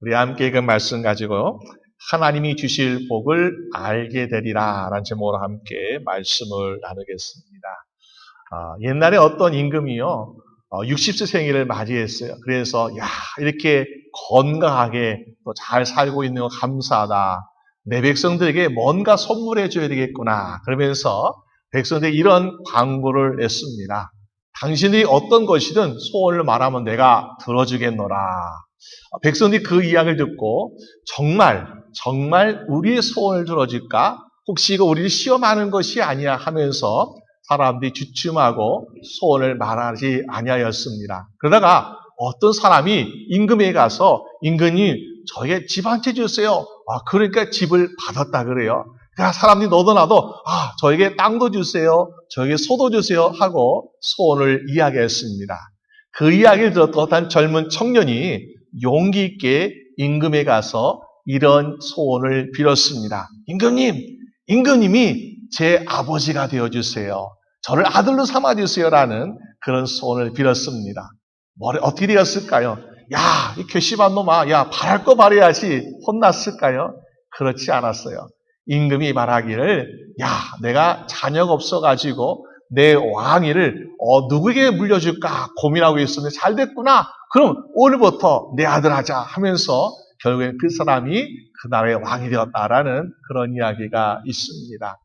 우리 함께 그 말씀 가지고 하나님이 주실 복을 알게 되리라 라는 제목으로 함께 말씀을 나누겠습니다. 옛날에 어떤 임금이요 60세 생일을 맞이했어요. 그래서 이렇게 건강하게 또 잘 살고 있는 거 감사하다. 내 백성들에게 뭔가 선물해 줘야 되겠구나. 그러면서 백성들이 이런 광고를 냈습니다. 당신이 어떤 것이든 소원을 말하면 내가 들어주겠노라. 백성들이 그 이야기를 듣고 정말 우리의 소원을 들어줄까? 혹시 이거 우리를 시험하는 것이 아니야 하면서 사람들이 주춤하고 소원을 말하지 아니하였습니다. 그러다가 어떤 사람이 임금에게 가서 임금님 저에게 집 한 채 주세요. 그러니까 집을 받았다 그래요. 그러니까 사람들이 너도 나도 저에게 땅도 주세요. 저에게 소도 주세요 하고 소원을 이야기했습니다. 그 이야기를 들었던 어떤 젊은 청년이 용기 있게 임금에 가서 이런 소원을 빌었습니다. 임금님이 제 아버지가 되어주세요. 저를 아들로 삼아주세요라는 그런 소원을 빌었습니다. 어떻게 되었을까요? 이 괘씸한 놈아, 바랄 거 바라야지 혼났을까요? 그렇지 않았어요. 임금이 말하기를 내가 자녀가 없어가지고 내 왕위를 누구에게 물려줄까 고민하고 있었는데 잘 됐구나. 그럼 오늘부터 내 아들 하자 하면서 결국엔 그 사람이 그 나라의 왕이 되었다라는 그런 이야기가 있습니다.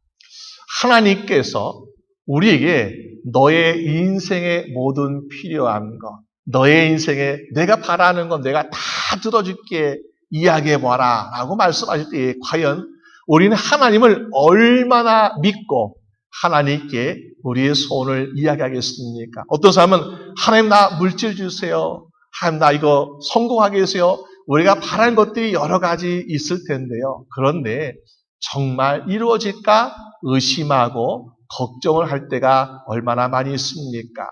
하나님께서 우리에게 너의 인생의 모든 필요한 것, 너의 인생에 내가 바라는 건 내가 다 들어줄게 이야기해봐라 라고 말씀하실 때 과연 우리는 하나님을 얼마나 믿고 하나님께 우리의 소원을 이야기하겠습니까? 어떤 사람은 하나님 나 물질 주세요. 하나님 나 이거 성공하게 해주세요. 우리가 바라는 것들이 여러 가지 있을 텐데요. 그런데 정말 이루어질까 의심하고 걱정을 할 때가 얼마나 많이 있습니까?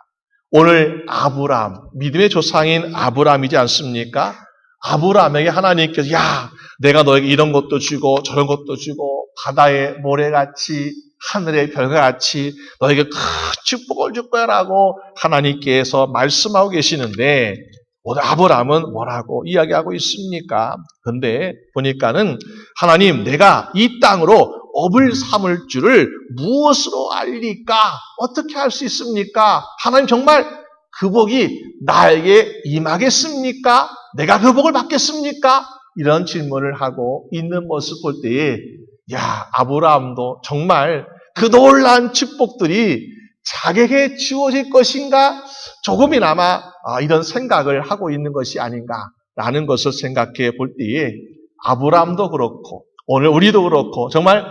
오늘 아브라함, 믿음의 조상인 아브라함이지 않습니까? 아브라함에게 하나님께서 내가 너에게 이런 것도 주고 저런 것도 주고 바다의 모래같이 하늘의 별같이 너에게 큰 축복을 줄 거야 라고 하나님께서 말씀하고 계시는데 오늘 아브라함은 뭐라고 이야기하고 있습니까? 근데 보니까는 하나님 내가 이 땅으로 업을 삼을 줄을 무엇으로 알리까? 어떻게 할 수 있습니까? 하나님 정말 그 복이 나에게 임하겠습니까? 내가 그 복을 받겠습니까? 이런 질문을 하고 있는 모습 볼 때에 아브라함도 정말 그 놀라운 축복들이 자기에게 주어질 것인가? 조금이나마 이런 생각을 하고 있는 것이 아닌가라는 것을 생각해 볼 때에 아브라함도 그렇고 오늘 우리도 그렇고 정말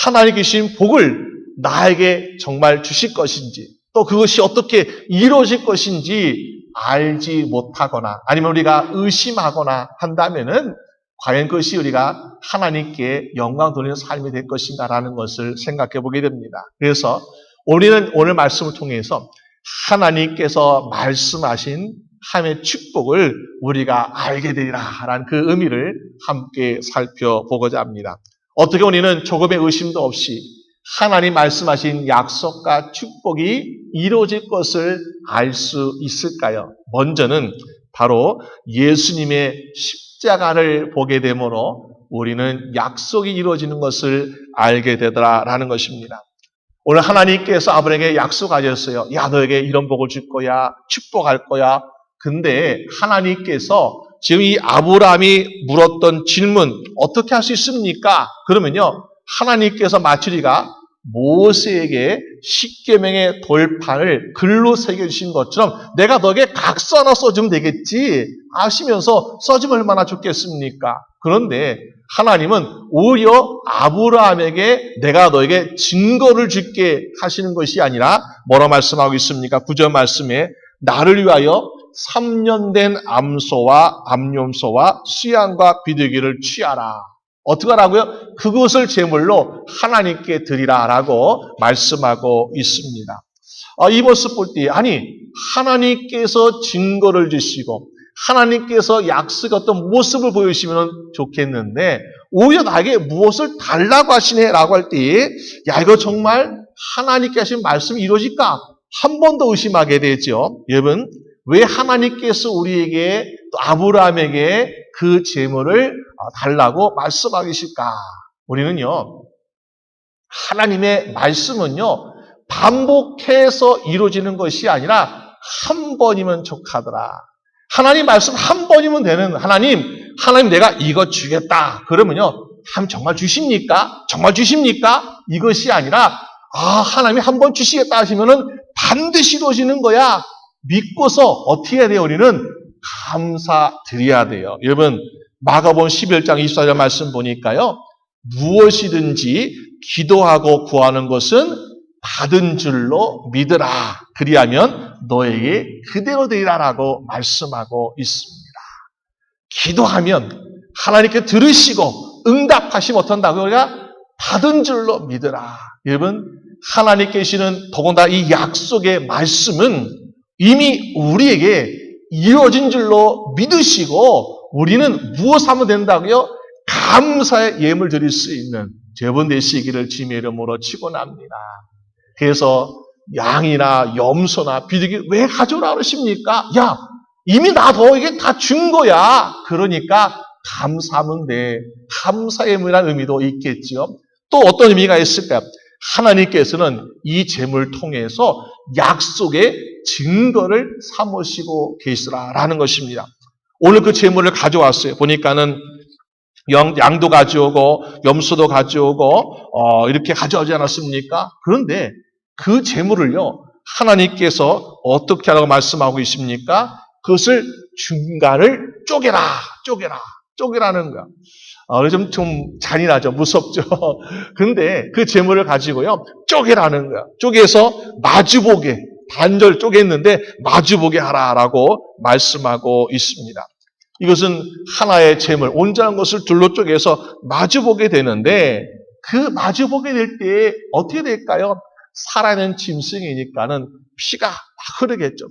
하나님이 주신 복을 나에게 정말 주실 것인지 또 그것이 어떻게 이루어질 것인지 알지 못하거나 아니면 우리가 의심하거나 한다면은 과연 그것이 우리가 하나님께 영광 돌리는 삶이 될 것인가라는 것을 생각해 보게 됩니다. 그래서 우리는 오늘 말씀을 통해서 하나님께서 말씀하신 하나님의 축복을 우리가 알게 되리라라는 그 의미를 함께 살펴보고자 합니다. 어떻게 우리는 조금의 의심도 없이 하나님 말씀하신 약속과 축복이 이루어질 것을 알 수 있을까요? 먼저는 바로 예수님의 십자가를 보게 되므로 우리는 약속이 이루어지는 것을 알게 되더라라는 것입니다. 오늘 하나님께서 아브라함에게 약속하셨어요. 너에게 이런 복을 줄 거야. 축복할 거야. 근데 하나님께서 지금 이 아브라함이 물었던 질문 어떻게 할 수 있습니까? 그러면요. 하나님께서 마치리가 모세에게 십계명의 돌판을 글로 새겨주신 것처럼 내가 너에게 각서 하나 써주면 되겠지 아시면서 써주면 얼마나 좋겠습니까? 그런데 하나님은 오히려 아브라함에게 내가 너에게 증거를 줄게 하시는 것이 아니라 뭐라 말씀하고 있습니까? 9절 말씀에 나를 위하여 3년 된 암소와 암염소와 수양과 비둘기를 취하라. 어떻게 하라고요? 그것을 제물로 하나님께 드리라라고 말씀하고 있습니다. 이 모습 볼 때 하나님께서 증거를 주시고 하나님께서 약속의 어떤 모습을 보여주시면 좋겠는데 오히려 나에게 무엇을 달라고 하시네라고 할 때 이거 정말 하나님께 하신 말씀이 이루어질까? 한 번 더 의심하게 되죠. 여러분 왜 하나님께서 우리에게 또 아브라함에게 그 재물을 달라고 말씀하고 계실까? 우리는요, 하나님의 말씀은요, 반복해서 이루어지는 것이 아니라 한 번이면 족하더라. 하나님 말씀 한 번이면 되는, 하나님 내가 이거 주겠다. 그러면요, 정말 주십니까? 정말 주십니까? 이것이 아니라, 하나님이 한 번 주시겠다 하시면은 반드시 이루어지는 거야. 믿고서 어떻게 해야 돼요? 우리는 감사드려야 돼요. 여러분, 마가복음 11장 24절 말씀 보니까요, 무엇이든지 기도하고 구하는 것은 받은 줄로 믿으라. 그리하면 너에게 그대로 되리라라고 말씀하고 있습니다. 기도하면 하나님께 들으시고 응답하시면 어떤다고요? 우리가 받은 줄로 믿으라. 여러분, 하나님께 주시는 더군다나 이 약속의 말씀은 이미 우리에게 이루어진 줄로 믿으시고 우리는 무엇 하면 된다고요? 감사의 예물 드릴 수 있는 여러분 되시기를 주님의 이름으로 축원합니다. 그래서 양이나 염소나 비둘기 왜 가져오라 그러십니까? 야, 이미 나 너에게 다 준 거야. 그러니까 감사하면 돼. 감사의 예물이라는 의미도 있겠죠. 또 어떤 의미가 있을까요? 하나님께서는 이 재물을 통해서 약속의 증거를 삼으시고 계시라라는 것입니다. 오늘 그 재물을 가져왔어요. 보니까는 양도 가져오고 염소도 가져오고 이렇게 가져오지 않았습니까? 그런데 그 재물을요, 하나님께서 어떻게 하라고 말씀하고 있습니까? 그것을 중간을 쪼개라는 거야. 좀 잔인하죠. 무섭죠. 근데 그 재물을 가지고요, 쪼개라는 거야. 쪼개서 마주보게, 반절 쪼갰는데 마주보게 하라라고 말씀하고 있습니다. 이것은 하나의 재물, 온전한 것을 둘로 쪼개서 마주보게 되는데 그 마주보게 될 때 어떻게 될까요? 살아있는 짐승이니까는 피가 흐르겠죠.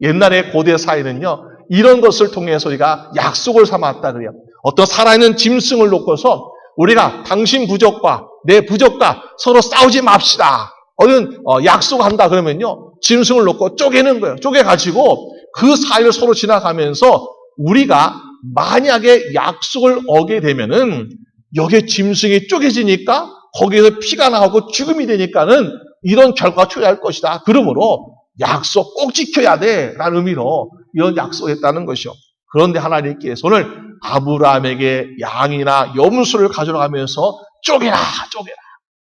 옛날에 고대 사회는요, 이런 것을 통해서 우리가 약속을 삼았다 그래요. 어떤 살아있는 짐승을 놓고서 우리가 당신 부족과 내 부족과 서로 싸우지 맙시다. 약속한다 그러면요, 짐승을 놓고 쪼개는 거예요. 쪼개가지고 그 사이를 서로 지나가면서 우리가 만약에 약속을 어게 되면은 여기에 짐승이 쪼개지니까 거기에서 피가 나오고 죽음이 되니까는 이런 결과가 초래할 것이다. 그러므로 약속 꼭 지켜야 돼 라는 의미로 이런 약속을 했다는 것이요. 그런데 하나님께서 오늘 아브라함에게 양이나 염소를 가져가면서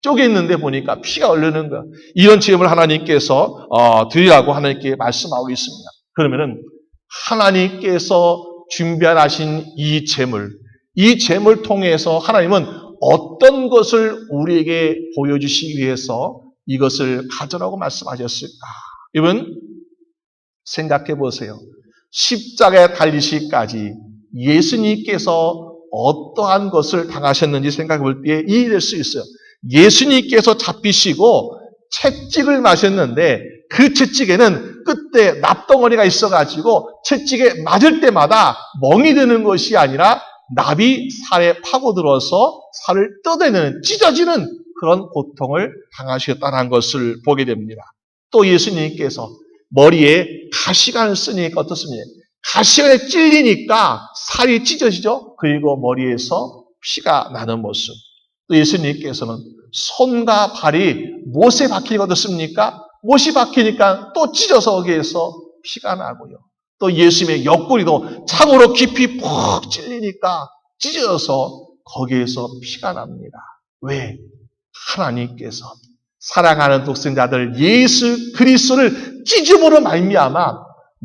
쪼갰는데 보니까 피가 흐르는 거야. 이런 재물을 하나님께서 드리라고 하나님께 말씀하고 있습니다. 그러면은 하나님께서 준비하신 이 재물 통해서 하나님은 어떤 것을 우리에게 보여주시기 위해서 이것을 가져라고 말씀하셨을까? 여러분, 생각해 보세요. 십자가에 달리시기까지 예수님께서 어떠한 것을 당하셨는지 생각해 볼 때 이해될 수 있어요. 예수님께서 잡히시고 채찍을 마셨는데 그 채찍에는 끝에 납덩어리가 있어가지고 채찍에 맞을 때마다 멍이 드는 것이 아니라 납이 살에 파고들어서 살을 뜯어내는, 찢어지는 그런 고통을 당하셨다는 것을 보게 됩니다. 또 예수님께서 머리에 가시관을 쓰니까 어떻습니까? 가시관에 찔리니까 살이 찢어지죠? 그리고 머리에서 피가 나는 모습. 또 예수님께서는 손과 발이 못에 박히니까 어떻습니까? 못이 박히니까 또 찢어서 거기에서 피가 나고요. 또 예수님의 옆구리도 창으로 깊이 푹 찔리니까 찢어져서 거기에서 피가 납니다. 왜? 하나님께서 사랑하는 독생자들 예수 그리스도를 찢음으로 말미암아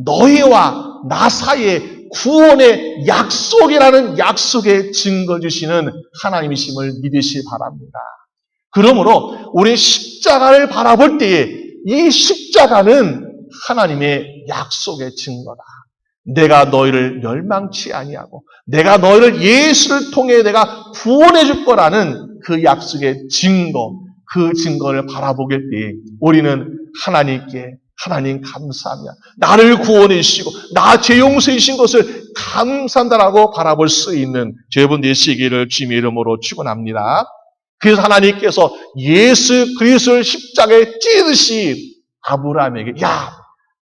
너희와 나 사이에 구원의 약속이라는 약속의 증거 주시는 하나님이심을 믿으시기 바랍니다. 그러므로 우리 십자가를 바라볼 때에 이 십자가는 하나님의 약속의 증거다. 내가 너희를 멸망치 아니하고 내가 너희를 예수를 통해 내가 구원해 줄 거라는 그 약속의 증거, 그 증거를 바라보게 때에 우리는 하나님 감사합니다. 나를 구원해 주시고 나 죄 용서해 주신 것을 감사한다라고 바라볼 수 있는 여러분 되시기를 주님의 이름으로 축원합니다. 그래서 하나님께서 예수 그리스도를 십자가에 찢듯이 아브라함에게 야,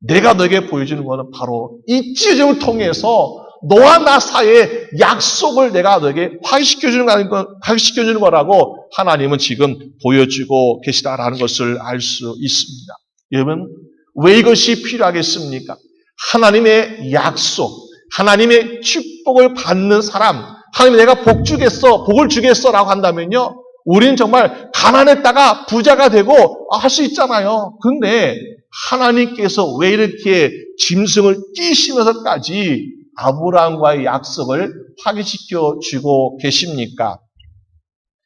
내가 너에게 보여주는 것은 바로 이 찢어짐을 통해서 너와 나 사이의 약속을 내가 너에게 파괴시켜주는 거라고 하나님은 지금 보여주고 계시다라는 것을 알 수 있습니다. 여러분, 왜 이것이 필요하겠습니까? 하나님의 약속, 하나님의 축복을 받는 사람, 하나님 내가 복을 주겠어 라고 한다면요, 우리는 정말 가난했다가 부자가 되고 할 수 있잖아요. 근데 하나님께서 왜 이렇게 짐승을 띄시면서까지 아브라함과의 약속을 파괴시켜 주고 계십니까?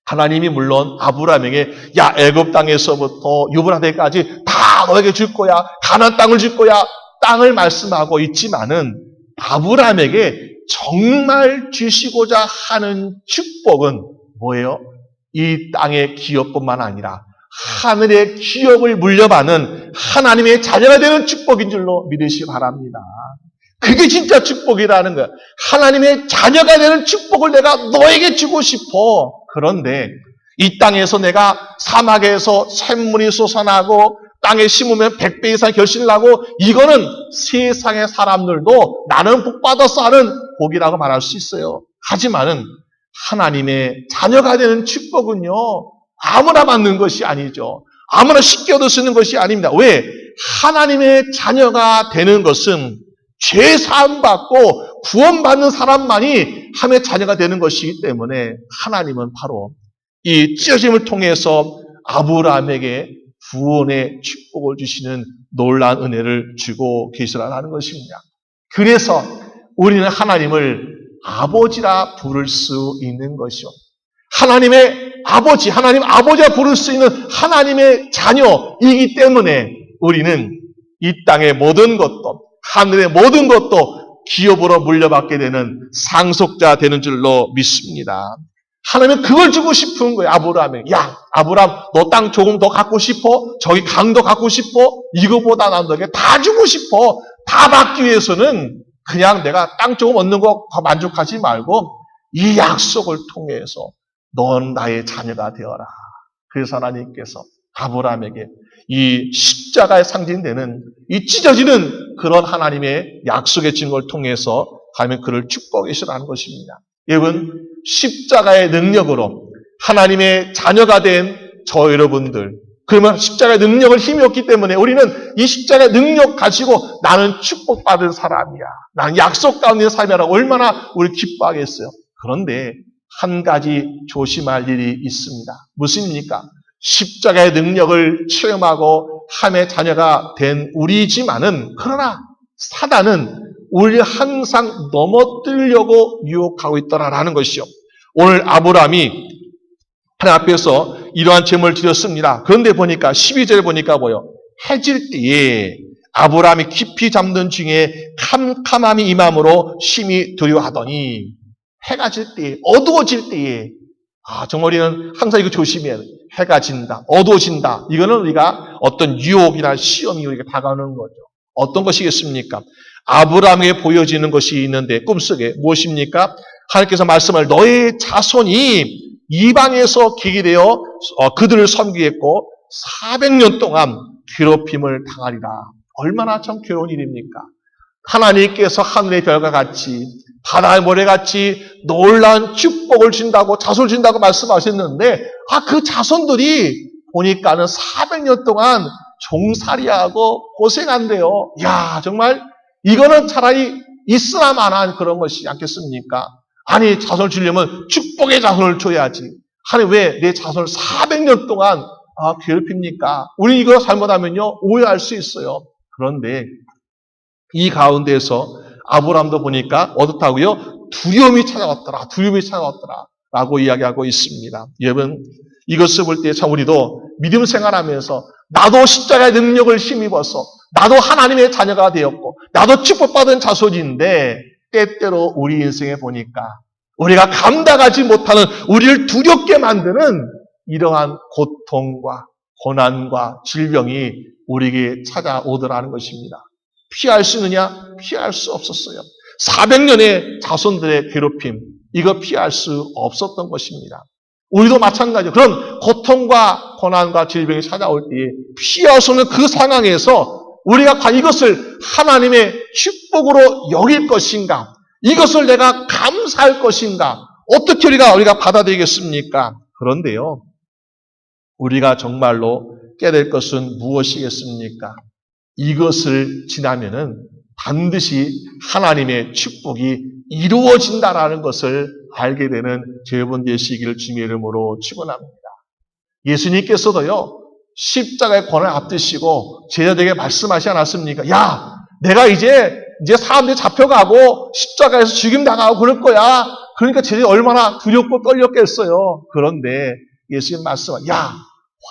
하나님이 물론 아브라함에게 야, 애굽 땅에서부터 유브라데까지 다 너에게 줄 거야, 가나안 땅을 줄 거야, 땅을 말씀하고 있지만은 아브라함에게 정말 주시고자 하는 축복은 뭐예요? 이 땅의 기업뿐만 아니라 하늘의 기업을 물려받는 하나님의 자녀가 되는 축복인 줄로 믿으시기 바랍니다. 그게 진짜 축복이라는 거야. 하나님의 자녀가 되는 축복을 내가 너에게 주고 싶어. 그런데 이 땅에서 내가 사막에서 샘물이 솟아나고 땅에 심으면 100배 이상 결실을 나고 이거는 세상의 사람들도 나는 복 받았어 하는 복이라고 말할 수 있어요. 하지만은 하나님의 자녀가 되는 축복은요, 아무나 받는 것이 아니죠. 아무나 쉽게 얻을 수 있는 것이 아닙니다. 왜? 하나님의 자녀가 되는 것은 죄 사함 받고 구원받는 사람만이 하나님의 자녀가 되는 것이기 때문에 하나님은 바로 이 찢어짐을 통해서 아브라함에게 구원의 축복을 주시는 놀라운 은혜를 주고 계시라는 것입니다. 그래서 우리는 하나님을 아버지라 부를 수 있는 것이요. 하나님의 아버지, 하나님 아버지라 부를 수 있는 하나님의 자녀이기 때문에 우리는 이 땅의 모든 것도, 하늘의 모든 것도 기업으로 물려받게 되는 상속자 되는 줄로 믿습니다. 하나님은 그걸 주고 싶은 거예요, 아브라함에게. 야, 아브라함, 너 땅 조금 더 갖고 싶어? 저기 강도 갖고 싶어? 이거보다 난 너에게 다 주고 싶어. 다 받기 위해서는 그냥 내가 땅 조금 얻는 거 만족하지 말고 이 약속을 통해서 넌 나의 자녀가 되어라. 그래서 하나님께서 아브라함에게 이 십자가의 상징되는 이 찢어지는 그런 하나님의 약속의 증거를 통해서 하나님은 그를 축복하시라는 것입니다. 여러분, 십자가의 능력으로 하나님의 자녀가 된 저 여러분들, 그러면 십자가의 능력을 힘이 없기 때문에 우리는 이 십자가의 능력 가지고 나는 축복받은 사람이야, 나는 약속 가운데 있는 사람이라고 얼마나 우리 기뻐하겠어요. 그런데 한 가지 조심할 일이 있습니다. 무엇입니까? 십자가의 능력을 체험하고 하나님의 자녀가 된 우리지만은, 그러나 사단은 우리를 항상 넘어뜨리려고 유혹하고 있더라라는 것이요. 오늘 아브라함이 하나님 앞에서 이러한 제물을 드렸습니다. 그런데 보니까 12절에 보니까 뭐요? 해질 때에 아브라함이 깊이 잠든 중에 캄캄함이 임함으로 심히 두려워하더니, 해가 질 때에, 어두워질 때에, 정말 우리는 항상 이거 조심해야 돼요. 해가 진다, 어두워진다. 이거는 우리가 어떤 유혹이나 시험이 우리가 다가오는 거죠. 어떤 것이겠습니까? 아브라함에게 보여지는 것이 있는데 꿈속에 무엇입니까? 하나님께서 말씀을 너의 자손이 이방에서 기게 되어 그들을 섬기겠고 400년 동안 괴롭힘을 당하리라. 얼마나 참 괴로운 일입니까? 하나님께서 하늘의 별과 같이 바다의 모래같이 놀라운 축복을 준다고, 자손을 준다고 말씀하셨는데 그 자손들이 보니까는 400년 동안 종살이하고 고생한대요. 야, 정말 이거는 차라리 이슬람 안 한 그런 것이지 않겠습니까? 아니, 자손을 주려면 축복의 자손을 줘야지. 하나님 왜 내 자손을 400년 동안 괴롭힙니까? 우리 이거 잘못하면요 오해할 수 있어요. 그런데 이 가운데서 아브라함도 보니까 어떻다고요? 두려움이 찾아왔더라. 두려움이 찾아왔더라. 라고 이야기하고 있습니다. 여러분, 이것을 볼 때 참 우리도 믿음 생활하면서 나도 십자가의 능력을 힘입어서 나도 하나님의 자녀가 되었고 나도 축복받은 자손인데 때때로 우리 인생에 보니까 우리가 감당하지 못하는, 우리를 두렵게 만드는 이러한 고통과 고난과 질병이 우리에게 찾아오더라는 것입니다. 피할 수 있느냐? 피할 수 없었어요. 400년의 자손들의 괴롭힘, 이거 피할 수 없었던 것입니다. 우리도 마찬가지로 그런 고통과 고난과 질병이 찾아올 때에 피할 수 없는 그 상황에서 우리가 과연 이것을 하나님의 축복으로 여길 것인가? 이것을 내가 감사할 것인가? 어떻게 우리가 받아들이겠습니까? 그런데요, 우리가 정말로 깨달을 것은 무엇이겠습니까? 이것을 지나면은 반드시 하나님의 축복이 이루어진다라는 것을 알게 되는 여러분 되시기를 주님의 이름으로 축원합니다. 예수님께서도요, 십자가의 권을 앞두시고 제자들에게 말씀하시지 않았습니까? 야, 내가 이제 사람들이 잡혀가고 십자가에서 죽임 당하고 그럴 거야. 그러니까 제자들이 얼마나 두렵고 떨렸겠어요. 그런데 예수님 말씀은, 야,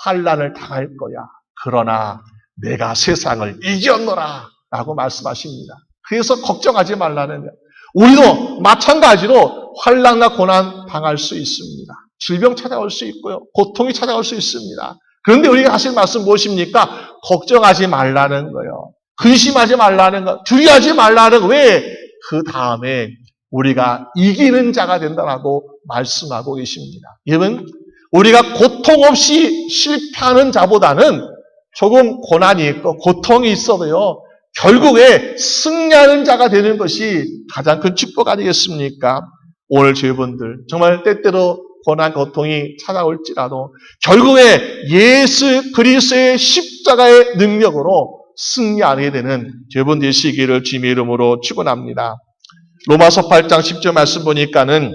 환난을 당할 거야. 그러나 내가 세상을 이겼노라 라고 말씀하십니다. 그래서 걱정하지 말라는 거예요. 우리도 마찬가지로 환난과 고난 당할 수 있습니다. 질병 찾아올 수 있고요. 고통이 찾아올 수 있습니다. 그런데 우리가 하실 말씀 무엇입니까? 걱정하지 말라는 거예요. 근심하지 말라는 거, 두려워하지 말라는 거. 왜? 그 다음에 우리가 이기는 자가 된다라고 말씀하고 계십니다. 여러분, 우리가 고통 없이 실패하는 자보다는 조금 고난이 있고 고통이 있어도요, 결국에 승리하는 자가 되는 것이 가장 큰 축복 아니겠습니까? 오늘 저희분들 정말 때때로 고난, 고통이 찾아올지라도 결국에 예수 그리스도의 십자가의 능력으로 승리하게 되는 저희분 되시기를 주님의 이름으로 축원합니다. 로마서 8장 10절 말씀 보니까는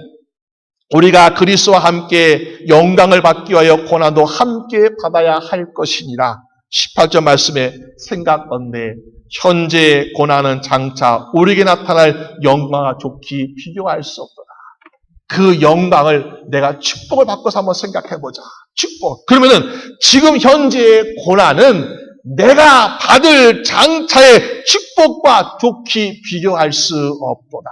우리가 그리스도와 함께 영광을 받기 위하여 고난도 함께 받아야 할 것이니라. 18절 말씀에 생각건대 현재의 고난은 장차 우리에게 나타날 영광과 좋게 비교할 수 없도다. 그 영광을 내가 축복을 바꿔서 한번 생각해보자. 축복. 그러면은 지금 현재의 고난은 내가 받을 장차의 축복과 좋게 비교할 수 없도다.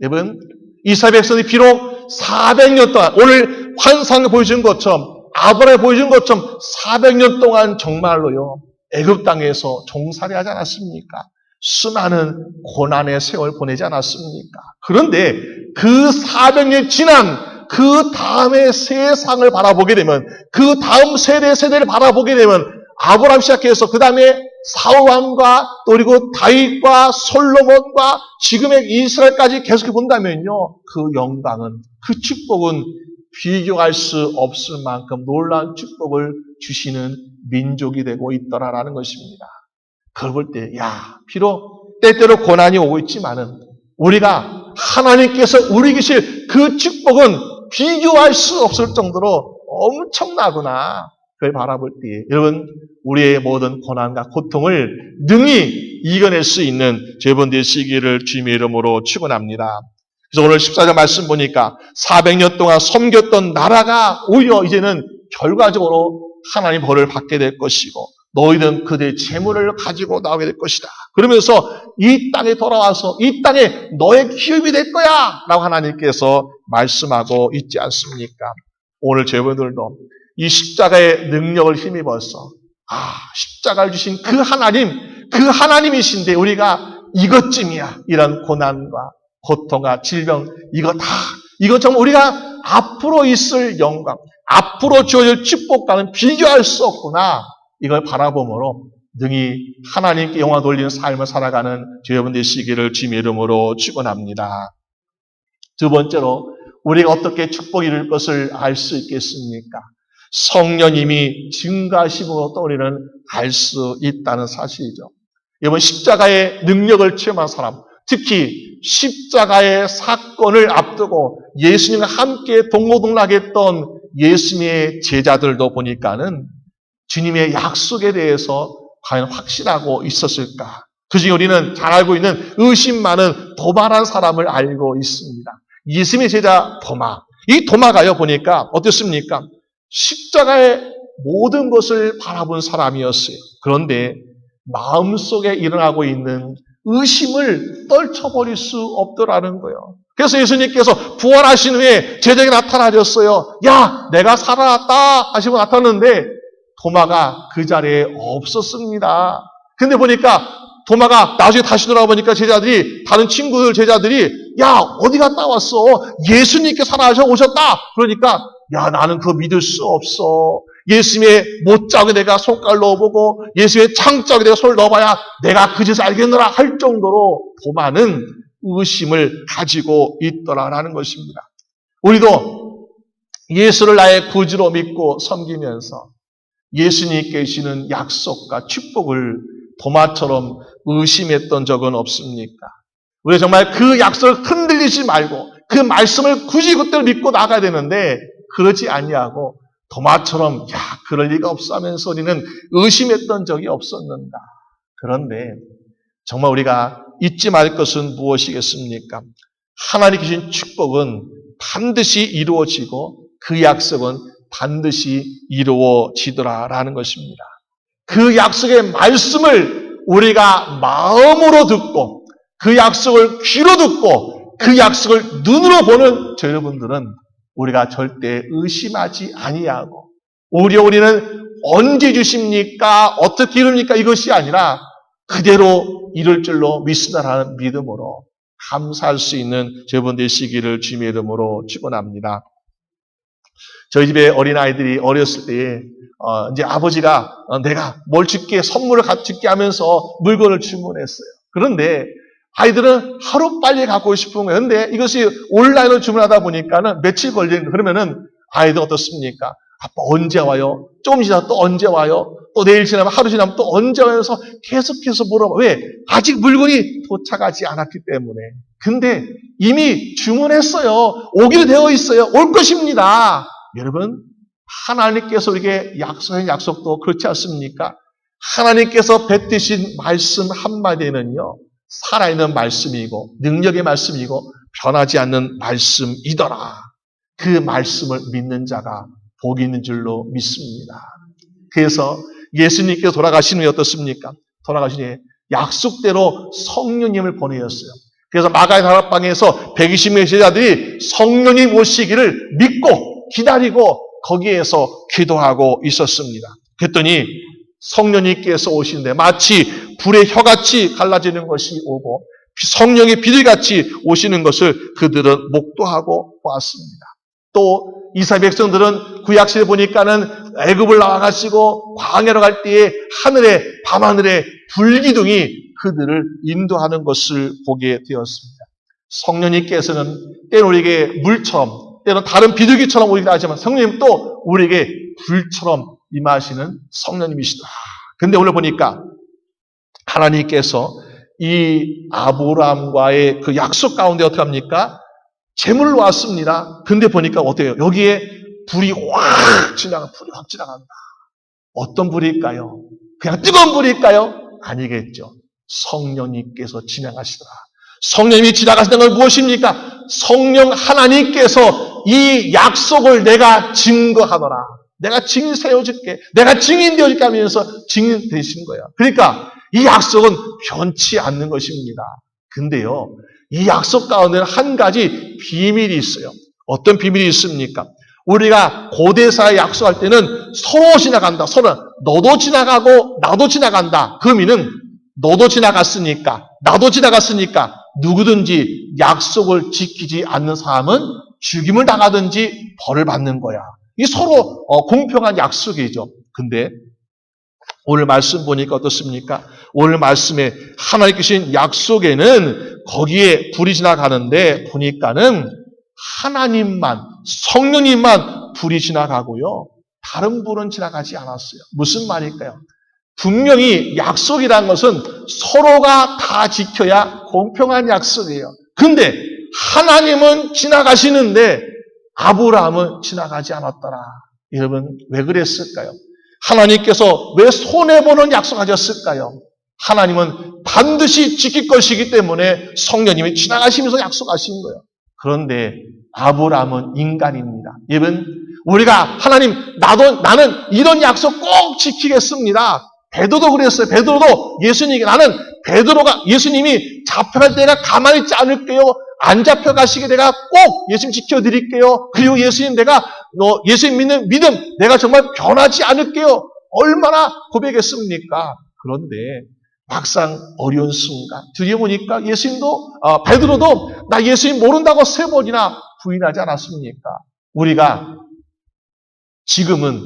여러분, 이스라엘 백성이 비록 400년 동안 오늘 환상을 보여준 것처럼 아브라함이 보여준 것처럼 400년 동안 정말로요 애굽 땅에서 종살이 하지 않았습니까? 수많은 고난의 세월 보내지 않았습니까? 그런데 그 400년 지난 그 다음의 세상을 바라보게 되면, 그 다음 세대를 바라보게 되면 아브라함 시작해서 그 다음에 사울왕과 또 그리고 다윗과 솔로몬과 지금의 이스라엘까지 계속해 본다면요, 그 영광은, 그 축복은 비교할 수 없을 만큼 놀라운 축복을 주시는 민족이 되고 있더라라는 것입니다. 그걸 볼 때, 비록 때때로 고난이 오고 있지만은 우리가 하나님께서 우리 계실 그 축복은 비교할 수 없을 정도로 엄청나구나. 그걸 바라볼 때, 여러분, 우리의 모든 고난과 고통을 능히 이겨낼 수 있는 여러분 되시기를 주님의 이름으로 축원합니다. 그래서 오늘 14절 말씀 보니까 400년 동안 섬겼던 나라가 오히려 이제는 결과적으로 하나님 벌을 받게 될 것이고 너희는 그들의 재물을 가지고 나오게 될 것이다. 그러면서 이 땅에 돌아와서 이 땅에 너의 기업이 될 거야 라고 하나님께서 말씀하고 있지 않습니까? 오늘 저희들도 이 십자가의 능력을 힘입어서 십자가를 주신 그 하나님이신데 우리가 이것쯤이야. 이런 고난과 고통과 질병, 이거 정말 우리가 앞으로 있을 영광, 앞으로 주어질 축복과는 비교할 수 없구나. 이걸 바라보므로 능히 하나님께 영광 돌리는 삶을 살아가는 여러분 되시기를 주님의 이름으로 축원합니다. 두 번째로 우리가 어떻게 축복이 이룰 것을 알 수 있겠습니까? 성령님이 증가하심으로 또 우리는 알 수 있다는 사실이죠. 이번 십자가의 능력을 체험한 사람, 특히 십자가의 사건을 앞두고 예수님과 함께 동고동락했던 예수님의 제자들도 보니까는 주님의 약속에 대해서 과연 확신하고 있었을까? 그중에 우리는 잘 알고 있는 의심 많은 도마라는 사람을 알고 있습니다. 예수님의 제자 도마. 이 도마가요 보니까 어떻습니까? 십자가의 모든 것을 바라본 사람이었어요. 그런데 마음속에 일어나고 있는 의심을 떨쳐버릴 수 없더라는 거예요. 그래서 예수님께서 부활하신 후에 제자에게 나타나셨어요. 야, 내가 살아났다 하시고 나타났는데 도마가 그 자리에 없었습니다. 근데 보니까 도마가 나중에 다시 돌아보니까 다른 친구들 제자들이 야, 어디 갔다 왔어? 예수님께 살아나셔 오셨다. 그러니까 야, 나는 그거 믿을 수 없어. 예수님의 못자국에 내가 손가락을 넣어보고 예수님의 창자국에 내가 손을 넣어봐야 내가 그 짓을 알겠노라 할 정도로 도마는 의심을 가지고 있더라라는 것입니다. 우리도 예수를 나의 구주로 믿고 섬기면서 예수님께 주시는 약속과 축복을 도마처럼 의심했던 적은 없습니까? 우리가 정말 그 약속을 흔들리지 말고 그 말씀을 굳이 그대로 믿고 나가야 되는데 그러지 아니하고 도마처럼 그럴 리가 없어 하면서 우리는 의심했던 적이 없었는가. 그런데 정말 우리가 잊지 말 것은 무엇이겠습니까? 하나님 주신 축복은 반드시 이루어지고 그 약속은 반드시 이루어지더라라는 것입니다. 그 약속의 말씀을 우리가 마음으로 듣고 그 약속을 귀로 듣고 그 약속을 눈으로 보는 저 여러분들은 우리가 절대 의심하지 아니하고 오히려 우리는 언제 주십니까? 어떻게 이룹니까? 이것이 아니라 그대로 이룰 줄로 믿습니다라는 믿음으로 감사할 수 있는 여러분 되시기를 주님의 이름으로 축원합니다. 저희 집에 어린아이들이 어렸을 때에 이제 아버지가 내가 뭘 줄게 선물을 줄게 하면서 물건을 주문했어요. 그런데 아이들은 하루빨리 갖고 싶은 거예요. 그런데 이것이 온라인으로 주문하다 보니까는 며칠 걸리는 거예요. 그러면은 아이들 어떻습니까? 아빠 언제 와요? 조금 지나면 또 언제 와요? 또 내일 지나면 하루 지나면 또 언제 와요? 해서 계속해서 물어봐. 왜? 아직 물건이 도착하지 않았기 때문에. 근데 이미 주문했어요. 오기로 되어 있어요. 올 것입니다. 여러분, 하나님께서 우리에게 약속한 약속도 그렇지 않습니까? 하나님께서 뱉으신 말씀 한마디는요, 살아있는 말씀이고, 능력의 말씀이고, 변하지 않는 말씀이더라. 그 말씀을 믿는 자가 복이 있는 줄로 믿습니다. 그래서 예수님께서 돌아가신 후에 어떻습니까? 돌아가신 후에 약속대로 성령님을 보내셨어요. 그래서 마가의 다락방에서 120명의 제자들이 성령님 오시기를 믿고 기다리고 거기에서 기도하고 있었습니다. 그랬더니 성령님께서 오시는데 마치 불의 혀같이 갈라지는 것이 오고 성령의 비둘기같이 오시는 것을 그들은 목도하고 보았습니다. 또 이스라엘 백성들은 구약시대에 보니까는 애굽을 나와가시고 광야로 갈 때에 하늘에 밤하늘에 불기둥이 그들을 인도하는 것을 보게 되었습니다. 성령님께서는 때로 우리에게 물처럼 때로 다른 비둘기처럼 오기도 하지만 성령님 또 우리에게 불처럼 임하시는 성령님이시다. 근데 오늘 보니까 하나님께서 이 아브라함과의 그 약속 가운데 어떻게 합니까? 재물로 왔습니다. 근데 보니까 어때요? 여기에 불이 확 지나간다. 어떤 불일까요? 그냥 뜨거운 불일까요? 아니겠죠. 성령님께서 지나가시더라. 성령님이 지나가시는 건 무엇입니까? 성령 하나님께서 이 약속을 내가 증거하더라. 내가 증인 세워줄게. 내가 증인 되어줄게 하면서 증인 되신 거예요. 그러니까 이 약속은 변치 않는 것입니다. 근데요, 이 약속 가운데는 한 가지 비밀이 있어요. 어떤 비밀이 있습니까? 우리가 고대사에 약속할 때는 서로 지나간다. 서로 너도 지나가고 나도 지나간다. 그 의미는 너도 지나갔으니까 나도 지나갔으니까 누구든지 약속을 지키지 않는 사람은 죽임을 당하든지 벌을 받는 거야. 이 서로 공평한 약속이죠. 근데 오늘 말씀 보니까 어떻습니까? 오늘 말씀에 하나님께 주신 약속에는 거기에 불이 지나가는데 보니까는 하나님만, 성령님만 불이 지나가고요. 다른 불은 지나가지 않았어요. 무슨 말일까요? 분명히 약속이라는 것은 서로가 다 지켜야 공평한 약속이에요. 근데 하나님은 지나가시는데 아브라함은 지나가지 않았더라. 여러분 왜 그랬을까요? 하나님께서 왜 손해보는 약속하셨을까요? 하나님은 반드시 지킬 것이기 때문에 성령님이 지나가시면서 약속하신 거예요. 그런데 아브라함은 인간입니다. 여러분 우리가 하나님 나는 이런 약속 꼭 지키겠습니다. 베드로도 그랬어요. 베드로도 예수님에게 나는 베드로가 예수님이 잡혀갈 때 내가 가만히 있지 않을게요. 안 잡혀가시게 내가 꼭 예수님 지켜드릴게요. 그리고 예수님 내가 예수님 믿는 믿음 내가 정말 변하지 않을게요. 얼마나 고백했습니까? 그런데 막상 어려운 순간 드디어 보니까 예수님도 베드로도 나 예수님 모른다고 3번이나 부인하지 않았습니까? 우리가 지금은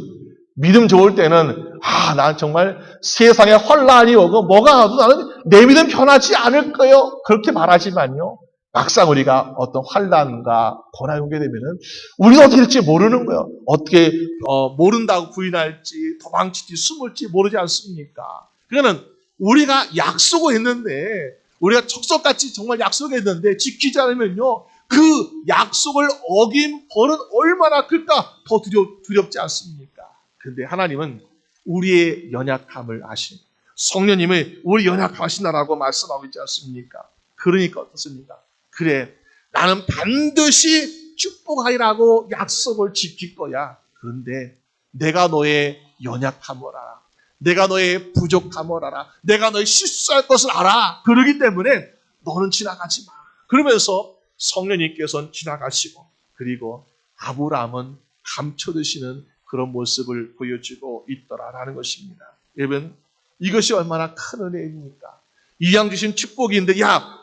믿음 좋을 때는 난 정말 세상에 환란이 오고 뭐가 와도 나는 내 믿음 변하지 않을 거예요. 그렇게 말하지만요. 막상 우리가 어떤 환란과 고난이 오게 되면은 우리가 어떻게 될지 모르는 거예요. 어떻게 모른다고 부인할지 도망칠지 숨을지 모르지 않습니까? 그러니까 우리가 약속을 했는데 우리가 척석같이 정말 약속했는데 지키지 않으면요. 그 약속을 어긴 벌은 얼마나 클까 더 두렵지 않습니까? 근데 하나님은 우리의 연약함을 아신 성령님을 우리 연약하시다라고 말씀하고 있지 않습니까? 그러니까 어떻습니까? 그래, 나는 반드시 축복하리라고 약속을 지킬 거야. 그런데 내가 너의 연약함을 알아. 내가 너의 부족함을 알아. 내가 너의 실수할 것을 알아. 그러기 때문에 너는 지나가지 마. 그러면서 성령님께서는 지나가시고 그리고 아브라함은 감춰두시는 그런 모습을 보여주고 있더라라는 것입니다. 여러분, 이것이 얼마나 큰 은혜입니까? 이양 주신 축복인데,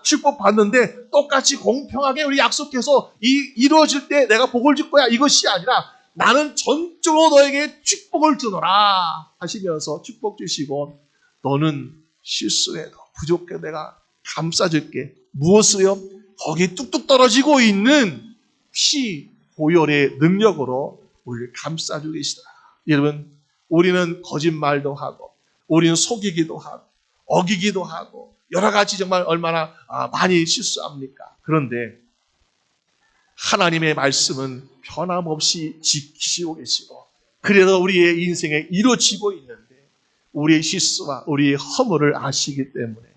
축복 받는데 똑같이 공평하게 우리 약속해서 이루어질 때 내가 복을 줄 거야. 이것이 아니라 나는 전적으로 너에게 축복을 주노라 하시면서 축복 주시고 너는 실수해도 부족해 내가 감싸줄게. 무엇을요? 거기 뚝뚝 떨어지고 있는 피 보혈의 능력으로 우리를 감싸주고 계시더라. 여러분, 우리는 거짓말도 하고 우리는 속이기도 하고 어기기도 하고 여러 가지 정말 얼마나 많이 실수합니까? 그런데 하나님의 말씀은 변함없이 지키시고 계시고 그래서 우리의 인생에 이루어지고 있는데 우리의 실수와 우리의 허물을 아시기 때문에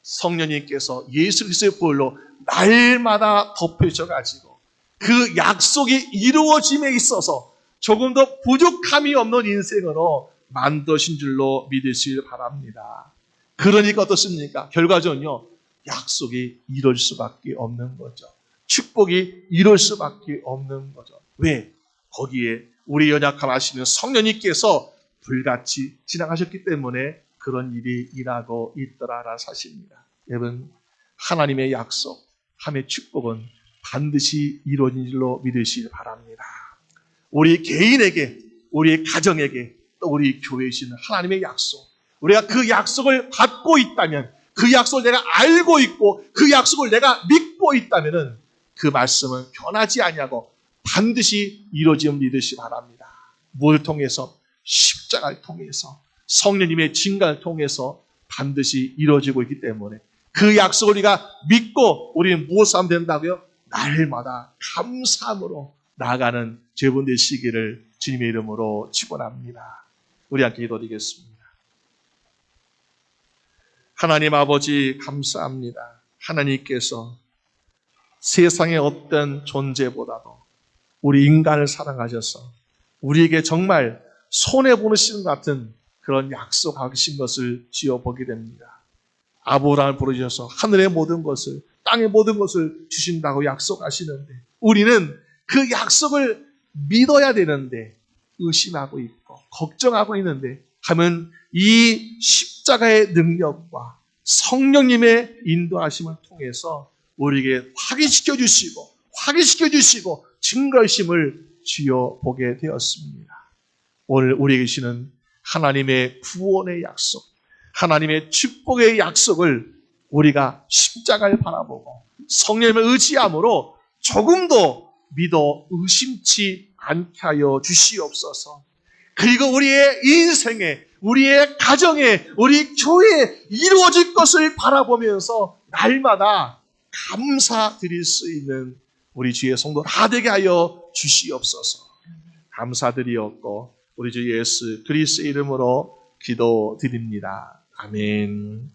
성령님께서 예수 그리스도의 보혈로 날마다 덮여져가지고 그 약속이 이루어짐에 있어서 조금 더 부족함이 없는 인생으로 만드신 줄로 믿으시길 바랍니다. 그러니까 어떻습니까? 결과적으로요. 약속이 이룰 수밖에 없는 거죠. 축복이 이룰 수밖에 없는 거죠. 왜? 거기에 우리 연약함 아시는 성령님께서 불같이 지나가셨기 때문에 그런 일이 일하고 있더라라는 사실입니다. 여러분, 하나님의 약속, 하나님의 축복은 반드시 이루어진 줄로 믿으시길 바랍니다. 우리 개인에게, 우리의 가정에게, 또 우리 교회에 있는 하나님의 약속, 우리가 그 약속을 받고 있다면, 그 약속을 내가 알고 있고, 그 약속을 내가 믿고 있다면 그 말씀은 변하지 아니하고 반드시 이루어짐을 믿으시기 바랍니다. 무엇을 통해서? 십자가를 통해서, 성령님의 진간을 통해서 반드시 이루어지고 있기 때문에 그 약속을 우리가 믿고 우리는 무엇을 하면 된다고요? 날마다 감사함으로 나아가는 저분 되시기를 주님의 이름으로 축원합니다. 우리 함께 기도드리겠습니다. 하나님 아버지 감사합니다. 하나님께서 세상의 어떤 존재보다도 우리 인간을 사랑하셔서 우리에게 정말 손해보시는 것 같은 그런 약속하신 것을 지어보게 됩니다. 아브라함을 부르셔서 하늘의 모든 것을 땅의 모든 것을 주신다고 약속하시는데 우리는 그 약속을 믿어야 되는데 의심하고 있고 걱정하고 있는데 하면 이 십자가의 능력과 성령님의 인도하심을 통해서 우리에게 확인시켜 주시고 증거심을 지어보게 되었습니다. 오늘 우리에게 주시는 하나님의 구원의 약속, 하나님의 축복의 약속을 우리가 십자가를 바라보고 성령님을 의지함으로 조금도 믿어 의심치 않게 하여 주시옵소서. 그리고 우리의 인생에, 우리의 가정에, 우리 교회에 이루어질 것을 바라보면서 날마다 감사드릴 수 있는 우리 주의 성도 다 되게 하여 주시옵소서. 감사드리옵고 우리 주 예수 그리스도의 이름으로 기도드립니다. 아멘.